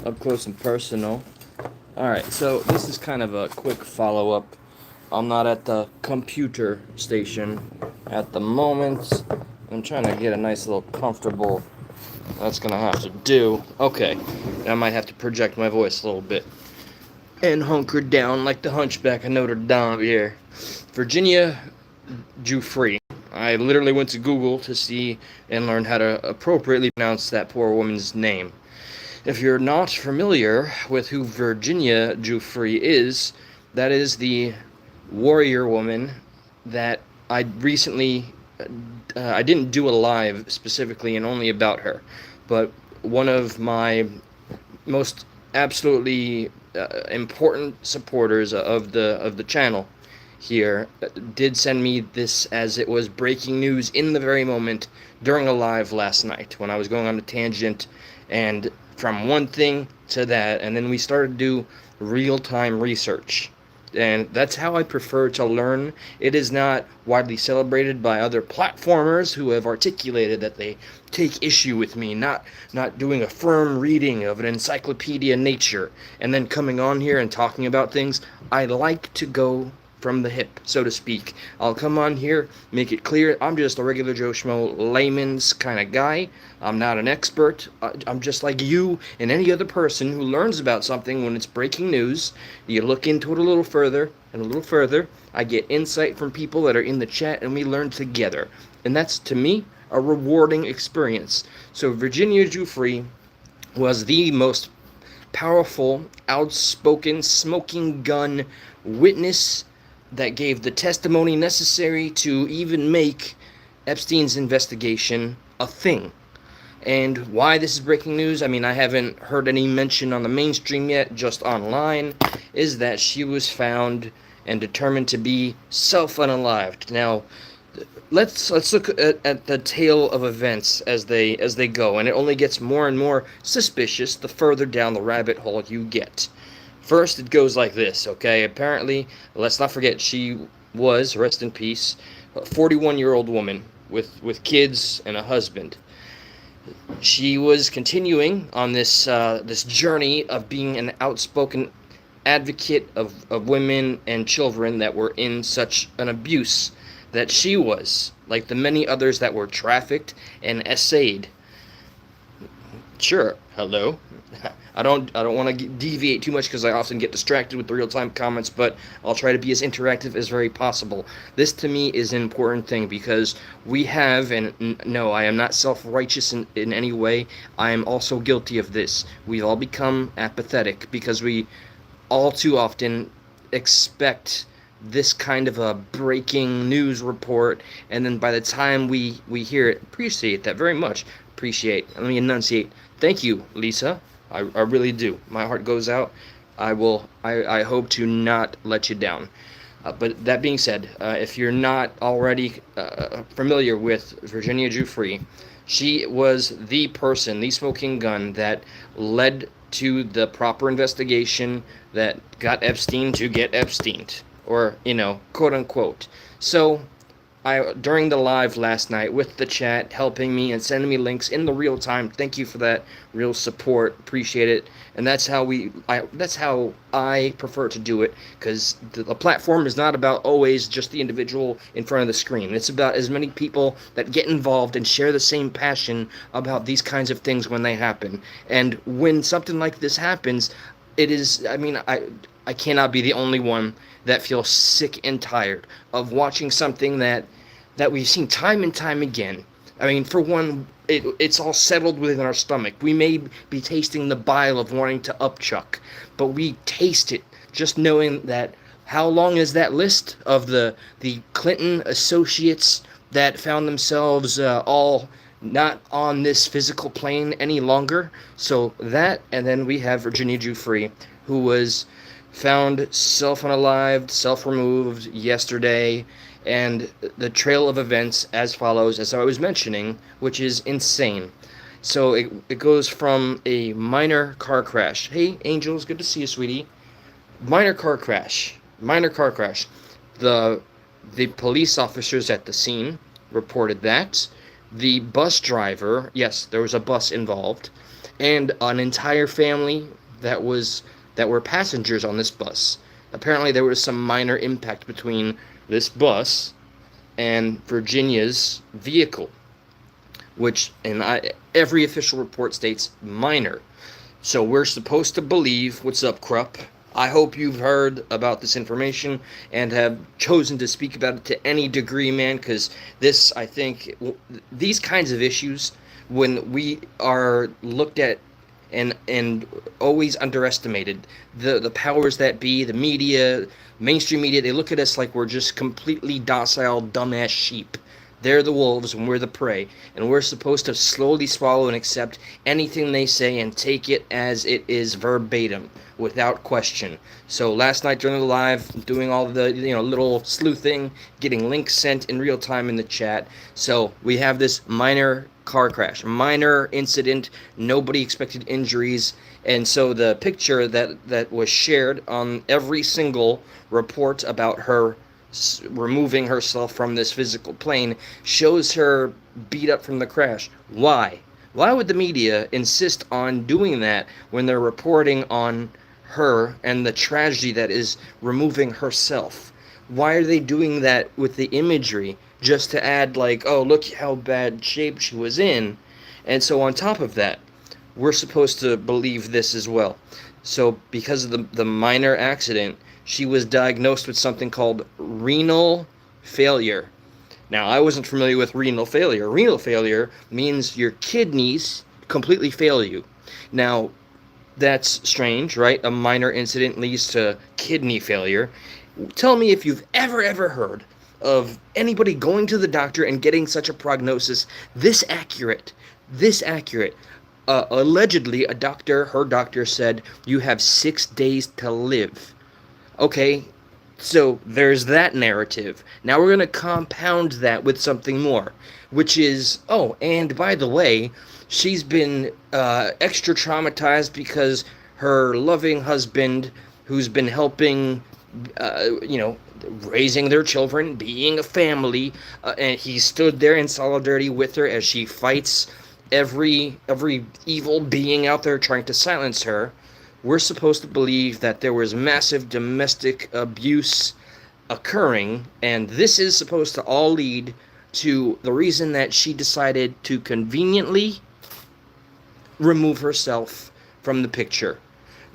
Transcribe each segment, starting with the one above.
up close and personal. Alright, so this is kind of a quick follow up. I'm not at the computer station at the moment. I'm trying to get a nice little comfortable. That's gonna have to do. Okay, I might have to project my voice a little bit. And hunker down like the hunchback of Notre Dame here. Virginia Giuffre. I literally went to Google to see and learn how to appropriately pronounce that poor woman's name. If you're not familiar with who Virginia Giuffre is, that is the warrior woman that I recently. I didn't do a live specifically and only about her, but one of my most absolutely important supporters of the channel here did send me this as it was breaking news in the very moment during a live last night when I was going on a tangent and from one thing to that, and then we started to do real-time research. And that's how I prefer to learn. It is not widely celebrated by other platformers who have articulated that they take issue with me not doing a firm reading of an encyclopedia nature and then coming on here and talking about things. I like to go from the hip, so to speak. I'll come on here, make it clear I'm just a regular Joe Schmo, layman's kind of guy. I'm not an expert. I'm just like you and any other person who learns about something when it's breaking news. You look into it a little further and a little further. I get insight from people that are in the chat and we learn together. And that's, to me, a rewarding experience. So Virginia Giuffre was the most powerful, outspoken, smoking gun witness that gave the testimony necessary to even make Epstein's investigation a thing. And why this is breaking news, I mean, I haven't heard any mention on the mainstream yet, just online, is that she was found and determined to be self-unalived. Now, let's look at the tale of events as they go, and it only gets more and more suspicious the further down the rabbit hole you get. First, it goes like this, okay? Apparently, let's not forget, she was, rest in peace, a 41-year-old woman with kids and a husband. She was continuing on this journey of being an outspoken advocate of women and children that were in such an abuse that she was, like the many others that were trafficked and essayed. Sure, hello. I don't want to deviate too much because I often get distracted with the real-time comments, but I'll try to be as interactive as very possible. This to me is an important thing because we have, and no, I am not self-righteous in any way. I am also guilty of this. We've all become apathetic because we all too often expect this kind of a breaking news report, and then by the time we hear it, appreciate that very much. Let me enunciate. Thank you, Lisa. I really do. My heart goes out. I hope to not let you down. But that being said, if you're not already familiar with Virginia Giuffre, she was the person, the smoking gun that led to the proper investigation that got Epstein to get Epsteined, or quote unquote. So during the live last night with the chat helping me and sending me links in the real time. Thank you for that real support. Appreciate it. And that's how I prefer to do it, because the platform is not about always just the individual in front of the screen. It's about as many people that get involved and share the same passion about these kinds of things when they happen. And when something like this happens, it is, I cannot be the only one that feels sick and tired of watching something that we've seen time and time again. I mean, for one, it's all settled within our stomach. We may be tasting the bile of wanting to upchuck, but we taste it just knowing that how long is that list of the Clinton associates that found themselves all not on this physical plane any longer. So that, and then we have Virginia Giuffre, who was found self-unalived, self-removed yesterday, and the trail of events as follows, as I was mentioning, which is insane. So it goes from a minor car crash. Hey, Angels, good to see you, sweetie. Minor car crash. The police officers at the scene reported that. The bus driver, yes, there was a bus involved, and an entire family that were passengers on this bus. Apparently, there was some minor impact between this bus and Virginia's vehicle, which every official report states minor. So we're supposed to believe. What's up, Krupp? I hope you've heard about this information and have chosen to speak about it to any degree, man, because this, I think, these kinds of issues, when we are looked at and always underestimated, the powers that be, the media, mainstream media, they look at us like we're just completely docile, dumbass sheep. They're the wolves and we're the prey, and we're supposed to slowly swallow and accept anything they say and take it as it is verbatim, without question. So last night during the live, doing all the little sleuthing, getting links sent in real time in the chat. So we have this minor car crash, minor incident, nobody expected injuries, and so the picture that was shared on every single report about her removing herself from this physical plane shows her beat up from the crash. Why? Why would the media insist on doing that when they're reporting on her and the tragedy that is removing herself? Why are they doing that with the imagery just to add like, oh, look how bad shape she was in? And so on top of that, we're supposed to believe this as well. So because of the minor accident, she was diagnosed with something called renal failure. Now, I wasn't familiar with renal failure. Renal failure means your kidneys completely fail you. Now, that's strange, right? A minor incident leads to kidney failure. Tell me if you've ever heard of anybody going to the doctor and getting such a prognosis this accurate. Allegedly, her doctor said, you have 6 days to live. Okay, so there's that narrative. Now we're going to compound that with something more, which is, oh, and by the way, she's been extra traumatized because her loving husband, who's been helping, raising their children, being a family, and he stood there in solidarity with her as she fights every evil being out there trying to silence her. We're supposed to believe that there was massive domestic abuse occurring, and this is supposed to all lead to the reason that she decided to conveniently remove herself from the picture.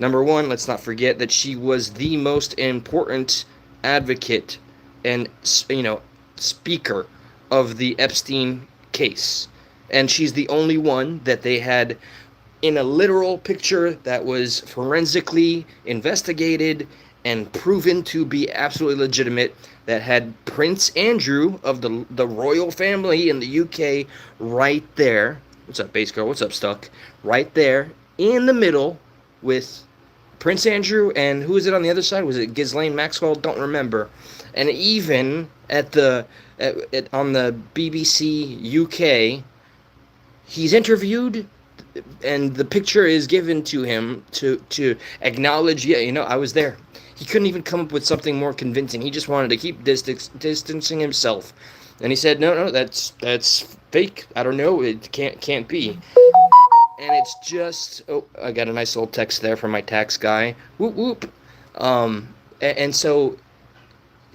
Number one, let's not forget that she was the most important advocate and, speaker of the Epstein case. And she's the only one that they had in a literal picture that was forensically investigated and proven to be absolutely legitimate, that had Prince Andrew of the royal family in the UK right there. What's up, bass girl? What's up, Stuck? Right there in the middle with Prince Andrew, and who is it on the other side? Was it Ghislaine Maxwell? Don't remember. And even on the BBC UK, he's interviewed, and the picture is given to him to acknowledge, I was there. He couldn't even come up with something more convincing. He just wanted to keep distancing himself. And he said, no, that's fake. I don't know. It can't be. And it's just, I got a nice little text there from my tax guy. Whoop, whoop. And so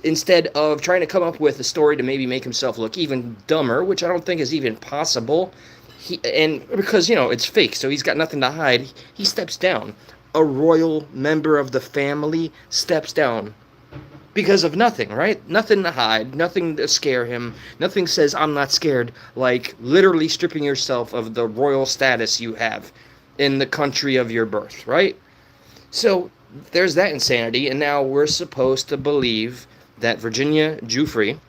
instead of trying to come up with a story to maybe make himself look even dumber, which I don't think is even possible, because, it's fake, so he's got nothing to hide, he steps down. A royal member of the family steps down because of nothing, right? Nothing to hide, nothing to scare him, nothing says I'm not scared, like literally stripping yourself of the royal status you have in the country of your birth, right? So there's that insanity, and now we're supposed to believe that Virginia Giuffre,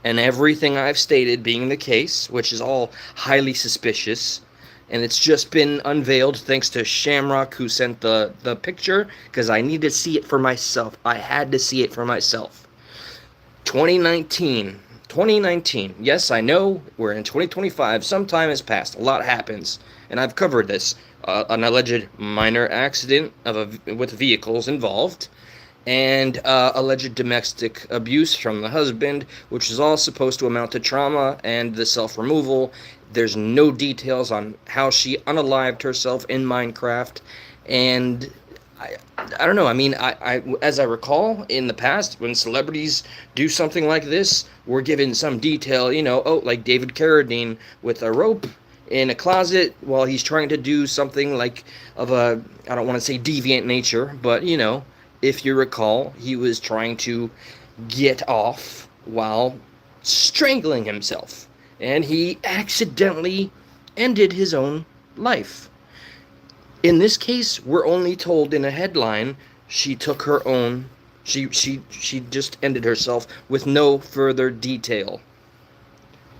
and everything I've stated being the case, which is all highly suspicious, and it's just been unveiled thanks to Shamrock, who sent the picture, because I need to see it for myself. I had to see it for myself. 2019. Yes, I know we're in 2025. Some time has passed. A lot happens, and I've covered this. An alleged minor accident with vehicles involved, and alleged domestic abuse from the husband, which is all supposed to amount to trauma and the self-removal. There's no details on how she unalived herself in Minecraft, and I don't know. I mean, as I recall in the past, when celebrities do something like this, we're given some detail. Like David Carradine with a rope in a closet while he's trying to do something like of a, I don't want to say deviant nature, but if you recall, he was trying to get off while strangling himself, and he accidentally ended his own life. In this case, we're only told in a headline she took her own, she just ended herself with no further detail.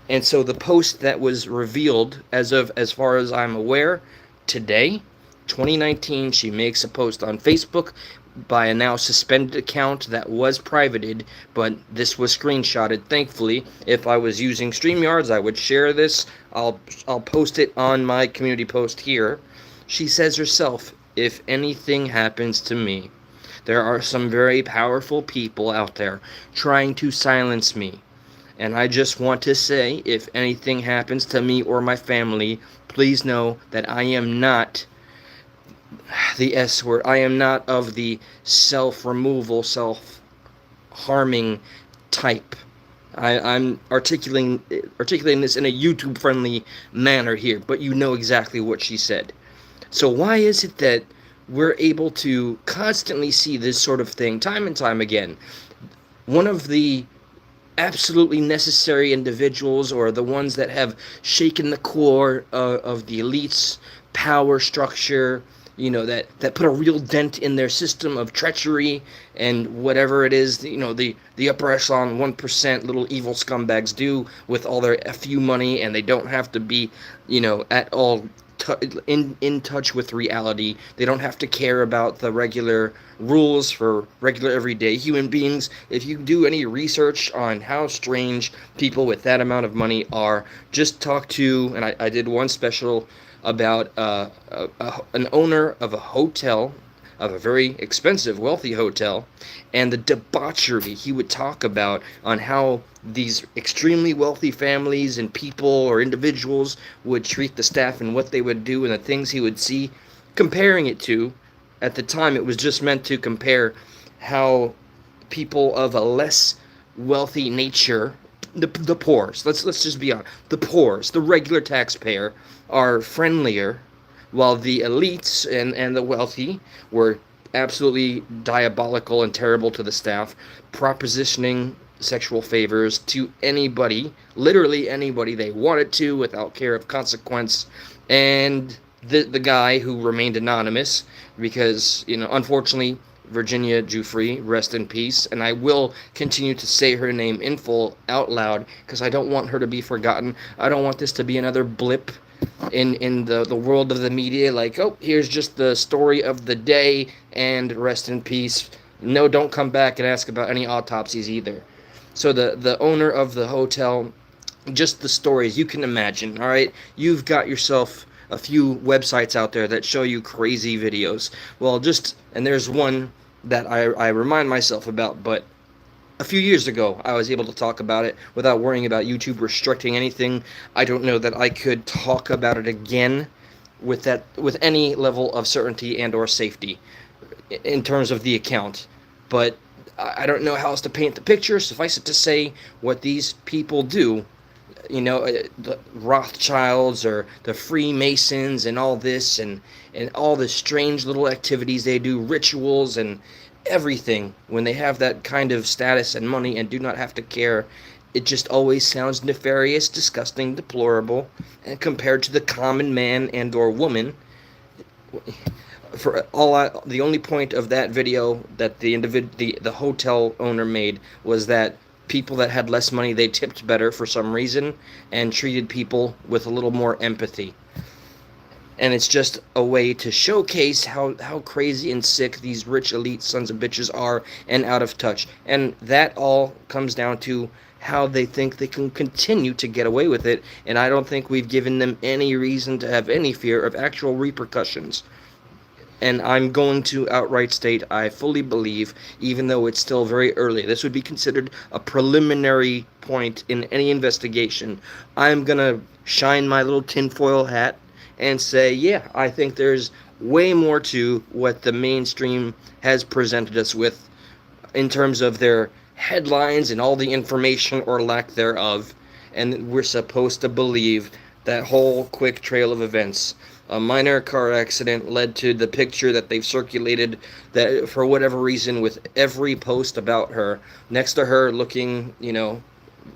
And so the post that was revealed, as far as I'm aware, today, 2019, she makes a post on Facebook by a now suspended account that was privated, but this was screenshotted. Thankfully, if I was using StreamYards, I would share this. I'll post it on my community post here. She says herself, "If anything happens to me, there are some very powerful people out there trying to silence me. And I just want to say, if anything happens to me or my family, please know that I am not the S word. I am not of the self-removal, self-harming type." I'm articulating this in a YouTube-friendly manner here, but you know exactly what she said. So why is it that we're able to constantly see this sort of thing time and time again? One of the absolutely necessary individuals, or the ones that have shaken the core of the elite's power structure, that put a real dent in their system of treachery and whatever it is, the upper echelon 1% little evil scumbags do with all their FU money, and they don't have to be, at all in touch with reality. They don't have to care about the regular rules for regular everyday human beings. If you do any research on how strange people with that amount of money are, just talk to, and I did one special about an owner of a hotel, of a very expensive, wealthy hotel, and the debauchery he would talk about on how these extremely wealthy families and people or individuals would treat the staff and what they would do and the things he would see, comparing it to, at the time it was just meant to compare how people of a less wealthy nature, the poors, let's just be honest, the poors, the regular taxpayer, are friendlier, while the elites and the wealthy were absolutely diabolical and terrible to the staff, propositioning sexual favors to anybody, literally anybody they wanted to, without care of consequence. And the guy who remained anonymous, because, unfortunately, Virginia Giuffre, rest in peace, and I will continue to say her name in full out loud because I don't want her to be forgotten. I don't want this to be another blip in the world of the media, like, oh, here's just the story of the day and rest in peace. No, don't come back and ask about any autopsies either. So the owner of the hotel, just the stories you can imagine, all right? You've got yourself a few websites out there that show you crazy videos. Well, and there's one that I remind myself about, but a few years ago, I was able to talk about it without worrying about YouTube restricting anything. I don't know that I could talk about it again with any level of certainty and or safety in terms of the account. But I don't know how else to paint the picture. Suffice it to say, what these people do, the Rothschilds or the Freemasons and all this, and all the strange little activities they do, rituals and everything, when they have that kind of status and money and do not have to care, it just always sounds nefarious, disgusting, deplorable, and compared to the common man and or woman. The only point of that video that the hotel owner made was that people that had less money, they tipped better for some reason and treated people with a little more empathy. And it's just a way to showcase how crazy and sick these rich elite sons of bitches are and out of touch. And that all comes down to how they think they can continue to get away with it. And I don't think we've given them any reason to have any fear of actual repercussions. And I'm going to outright state I fully believe, even though it's still very early, this would be considered a preliminary point in any investigation. I'm going to shine my little tinfoil hat and say, yeah, I think there's way more to what the mainstream has presented us with in terms of their headlines and all the information or lack thereof. And we're supposed to believe that whole quick trail of events. A minor car accident led to the picture that they've circulated, that for whatever reason, with every post about her, next to her looking,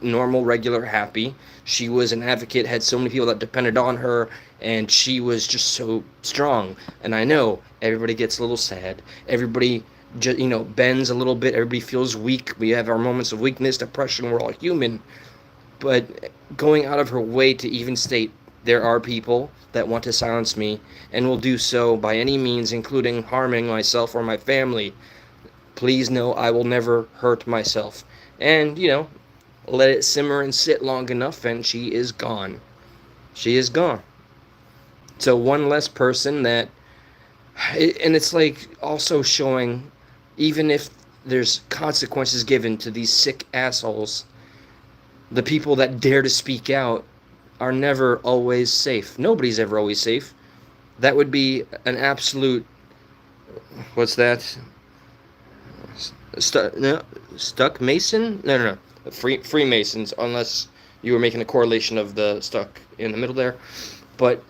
normal, regular, happy. She was an advocate, had so many people that depended on her, and she was just so strong. And I know everybody gets a little sad. Everybody bends a little bit. Everybody feels weak. We have our moments of weakness, depression. We're all human. But going out of her way to even state there are people that want to silence me and will do so by any means, including harming myself or my family, please know I will never hurt myself. And, let it simmer and sit long enough, and she is gone. She is gone. So one less person that, and it's like also showing, even if there's consequences given to these sick assholes, the people that dare to speak out are never always safe. Nobody's ever always safe. That would be an absolute, what's that? Stuck Mason? No. Freemasons, unless you were making a correlation of the stuck in the middle there. But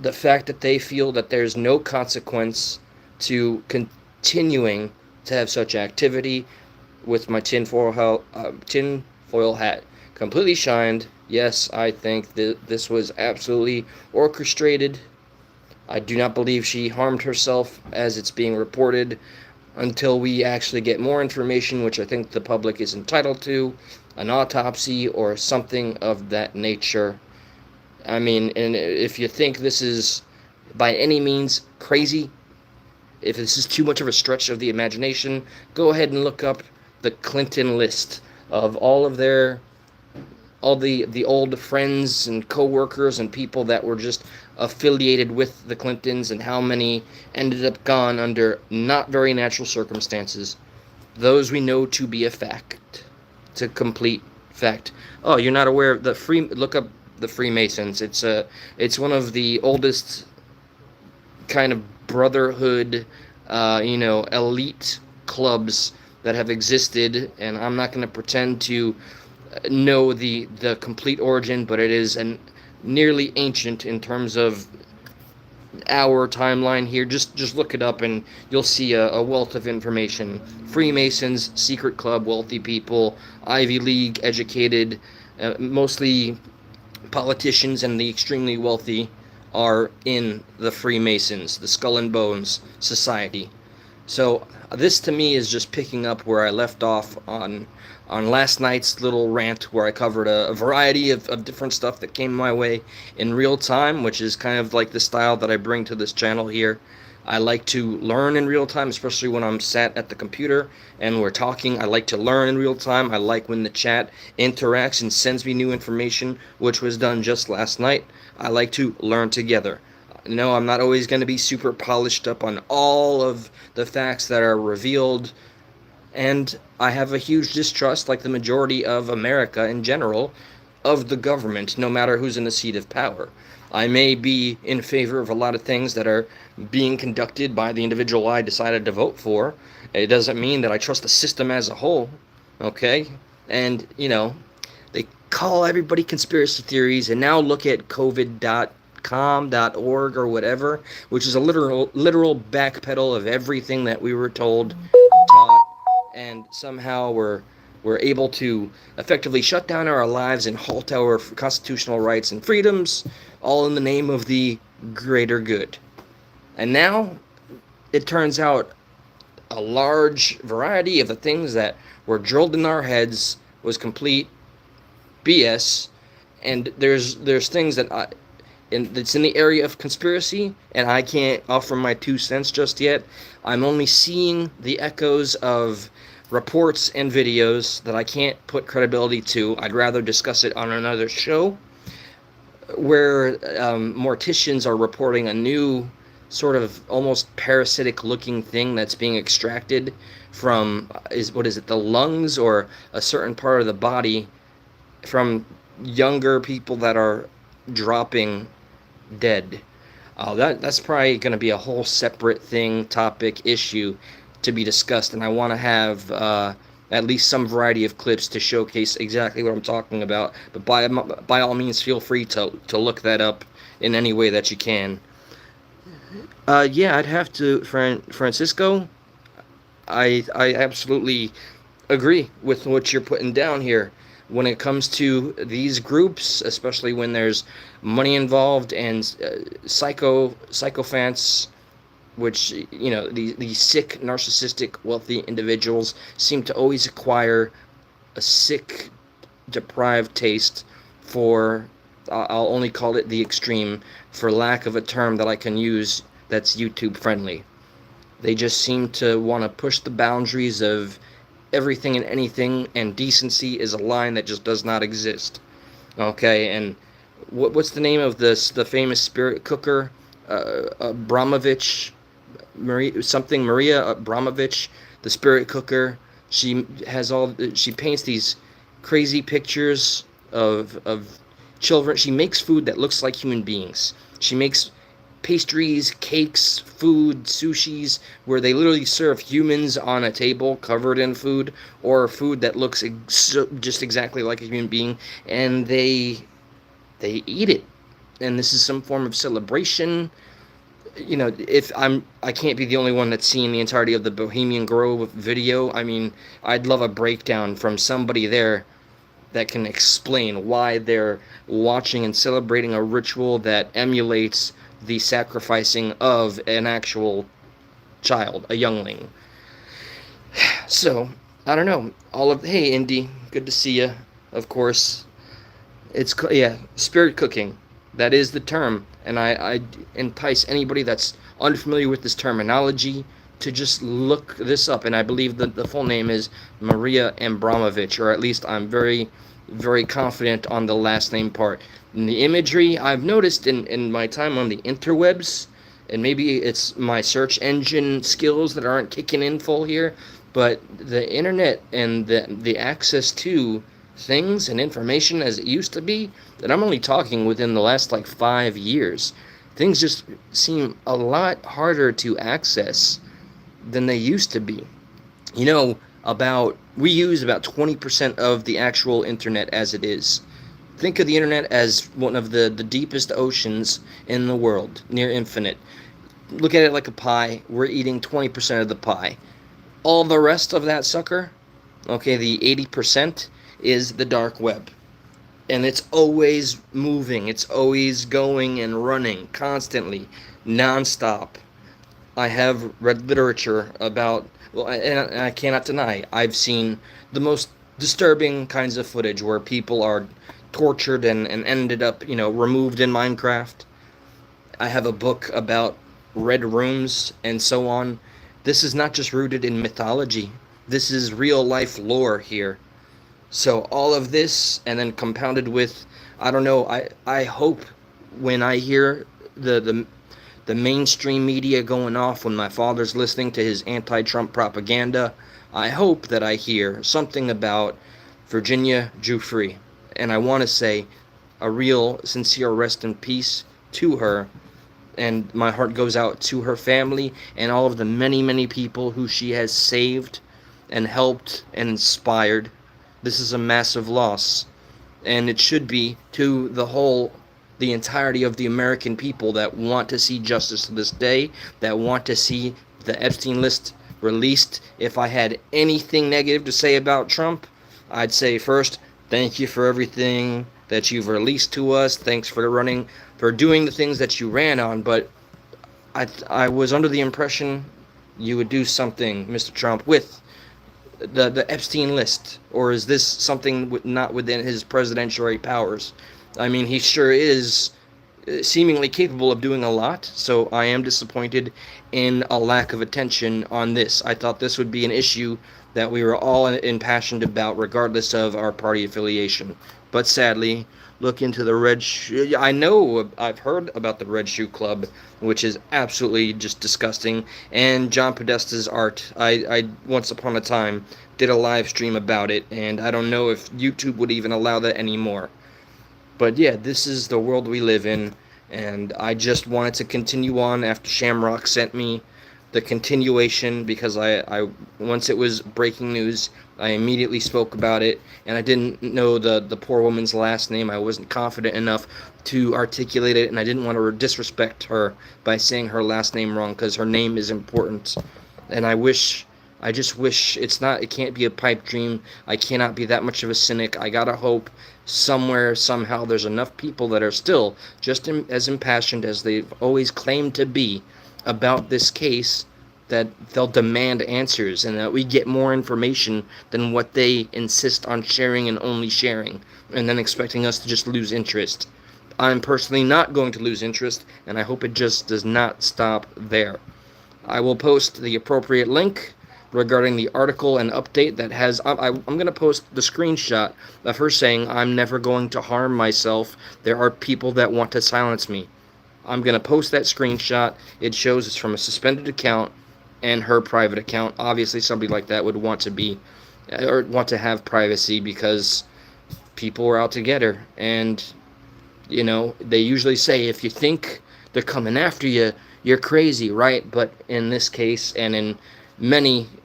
the fact that they feel that there's no consequence to continuing to have such activity, with my tinfoil hat completely shined. Yes, I think that this was absolutely orchestrated. I do not believe she harmed herself as it's being reported until we actually get more information, which I think the public is entitled to, an autopsy or something of that nature. I mean, and if you think this is by any means crazy, if this is too much of a stretch of the imagination, go ahead and look up the Clinton list of all the old friends and co-workers and people that were just affiliated with the Clintons, and how many ended up gone under not very natural circumstances. Those we know to be a fact. It's a complete fact. Oh, you're not aware of look up the Freemasons. It's one of the oldest kind of brotherhood, elite clubs that have existed, and I'm not going to pretend to know the complete origin, but it is nearly ancient in terms of our timeline here. Just look it up and you'll see a wealth of information. Freemasons, secret club, wealthy people, Ivy League educated, mostly politicians and the extremely wealthy are in the Freemasons, the Skull and Bones Society. So this to me is just picking up where I left off on last night's little rant, where I covered a variety of different stuff that came my way in real time, which is kind of like the style that I bring to this channel here. I like to learn in real time, especially when I'm sat at the computer and we're talking. I like to learn in real time. I like when the chat interacts and sends me new information, which was done just last night. I like to learn together. No, I'm not always going to be super polished up on all of the facts that are revealed, and I have a huge distrust, like the majority of America in general, of the government, no matter who's in the seat of power. I may be in favor of a lot of things that are being conducted by the individual I decided to vote for. It doesn't mean that I trust the system as a whole, okay? And, they call everybody conspiracy theories, and now look at covid.com.org or whatever, which is a literal backpedal of everything that we were told, taught, and somehow we're able to effectively shut down our lives and halt our constitutional rights and freedoms, all in the name of the greater good. And now it turns out a large variety of the things that were drilled in our heads was complete BS, and there's things that it's in the area of conspiracy, and I can't offer my 2 cents just yet. I'm only seeing the echoes of reports and videos that I can't put credibility to. I'd rather discuss it on another show, where morticians are reporting a new sort of almost parasitic looking thing that's being extracted from, is what is it, the lungs or a certain part of the body from younger people that are dropping dead. That's probably going to be a whole separate thing, topic, issue to be discussed, and I want to have at least some variety of clips to showcase exactly what I'm talking about. But by all means, feel free to look that up in any way that you can. Yeah, I'd have to, Francisco. I absolutely agree with what you're putting down here. When it comes to these groups, especially when there's money involved and psychophants, which, you know, these sick, narcissistic, wealthy individuals seem to always acquire a sick, deprived taste for, I'll only call it the extreme, for lack of a term that I can use that's YouTube friendly. They just seem to want to push the boundaries of everything and anything, and decency is a line that just does not exist. Okay, and what's the name of the famous spirit cooker, Abramovich, Maria Abramovich, the spirit cooker. She paints these crazy pictures of children. She makes food that looks like human beings. She makes pastries, cakes, food, sushis, where they literally serve humans on a table covered in food, or food that looks just exactly like a human being, and they eat it. And this is some form of celebration. You know, if I can't be the only one that's seen the entirety of the Bohemian Grove video. I mean, I'd love a breakdown from somebody there that can explain why they're watching and celebrating a ritual that emulates the sacrificing of an actual child, a youngling. So, I don't know. Hey, Indy, good to see you. Of course, yeah, spirit cooking. That is the term, and I entice anybody that's unfamiliar with this terminology to just look this up. And I believe that the full name is Maria Abramovich, or at least I'm very, very confident on the last name part. And the imagery I've noticed in my time on the interwebs, and maybe it's my search engine skills that aren't kicking in full here, but the internet and the access to things and information as it used to be, that I'm only talking within the last like 5 years, things just seem a lot harder to access than they used to be. You know, we use about 20% of the actual internet as it is. Think of the internet as one of the deepest oceans in the world, near infinite. Look at it like a pie. We're eating 20% of the pie. All the rest of that sucker, okay, the 80%, is the dark web. And it's always moving. It's always going and running constantly, nonstop. I have read literature about, well, and I cannot deny, I've seen the most disturbing kinds of footage where people are tortured and ended up, removed in Minecraft. I have a book about red rooms and so on. This is not just rooted in mythology. This is real life lore here. So all of this, and then compounded with, I don't know, I hope when I hear the mainstream media going off, when my father's listening to his anti-Trump propaganda, I hope that I hear something about Virginia Giuffre. And I want to say a real, sincere rest in peace to her. And my heart goes out to her family and all of the many, many people who she has saved and helped and inspired. This is a massive loss, and it should be to the entirety of the American people that want to see justice to this day, that want to see the Epstein list released. If I had anything negative to say about Trump, I'd say first, thank you for everything that you've released to us. Thanks for doing the things that you ran on, but I was under the impression you would do something, Mr. Trump, with the Epstein list, or is this something not within his presidential powers? I mean, he sure is seemingly capable of doing a lot, so I am disappointed in a lack of attention on this. I thought this would be an issue that we were all impassioned about, regardless of our party affiliation. but sadly, look into the Red Shoe. I know I've heard about the Red Shoe Club, which is absolutely just disgusting. And John Podesta's art. I once upon a time did a live stream about it, and I don't know if YouTube would even allow that anymore. But yeah, this is the world we live in, and I just wanted to continue on after Shamrock sent me the continuation because I once it was breaking news, I immediately spoke about it, and I didn't know the poor woman's last name. I wasn't confident enough to articulate it, and I didn't want to disrespect her by saying her last name wrong because her name is important, and I just wish it can't be a pipe dream. I cannot be that much of a cynic. I gotta hope somewhere, somehow, there's enough people that are still just as impassioned as they've always claimed to be about this case that they'll demand answers and that we get more information than what they insist on sharing and only sharing, and then expecting us to just lose interest. I'm personally not going to lose interest, and I hope it just does not stop there. I will post the appropriate link regarding the article and update that has. I'm going to post the screenshot of her saying, "I'm never going to harm myself. There are people that want to silence me." I'm going to post that screenshot. It shows it's from a suspended account and her private account. Obviously, somebody like that would want to be, or want to have privacy because people are out to get her. And, they usually say if you think they're coming after you, you're crazy, right? But in this case, and in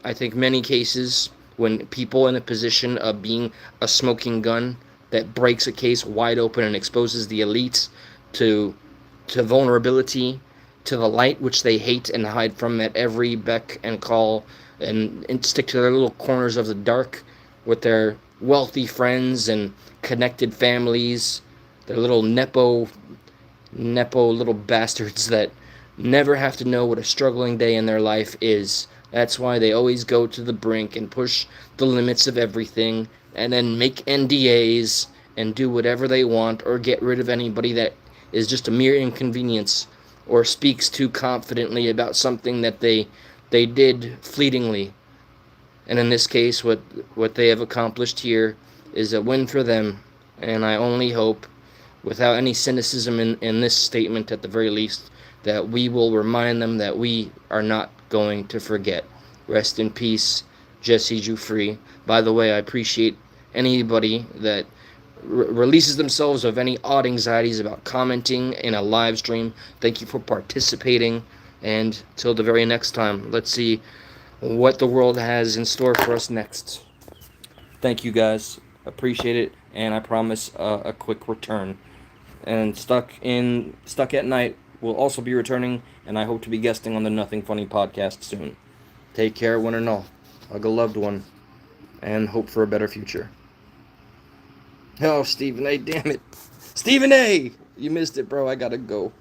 I think many cases, when people in a position of being a smoking gun that breaks a case wide open and exposes the elites to vulnerability, to the light which they hate and hide from at every beck and call, and stick to their little corners of the dark with their wealthy friends and connected families, their little nepo little bastards that never have to know what a struggling day in their life is. That's why they always go to the brink and push the limits of everything, and then make NDAs and do whatever they want, or get rid of anybody that is just a mere inconvenience or speaks too confidently about something that they did fleetingly. And in this case, what they have accomplished here is a win for them, and I only hope, without any cynicism in this statement at the very least, that we will remind them that we are not going to forget. Rest in peace, Jesse Giuffre. By the way, I appreciate anybody that releases themselves of any odd anxieties about commenting in a live stream. Thank you for participating, and till the very next time, let's see what the world has in store for us next. Thank you guys, appreciate it, and I promise a quick return. And Stuck at Night will also be returning, and I hope to be guesting on the Nothing Funny podcast soon. Take care, one and all. Hug a loved one, and hope for a better future. Oh, Stephen A, damn it. Stephen A! You missed it, bro. I gotta go.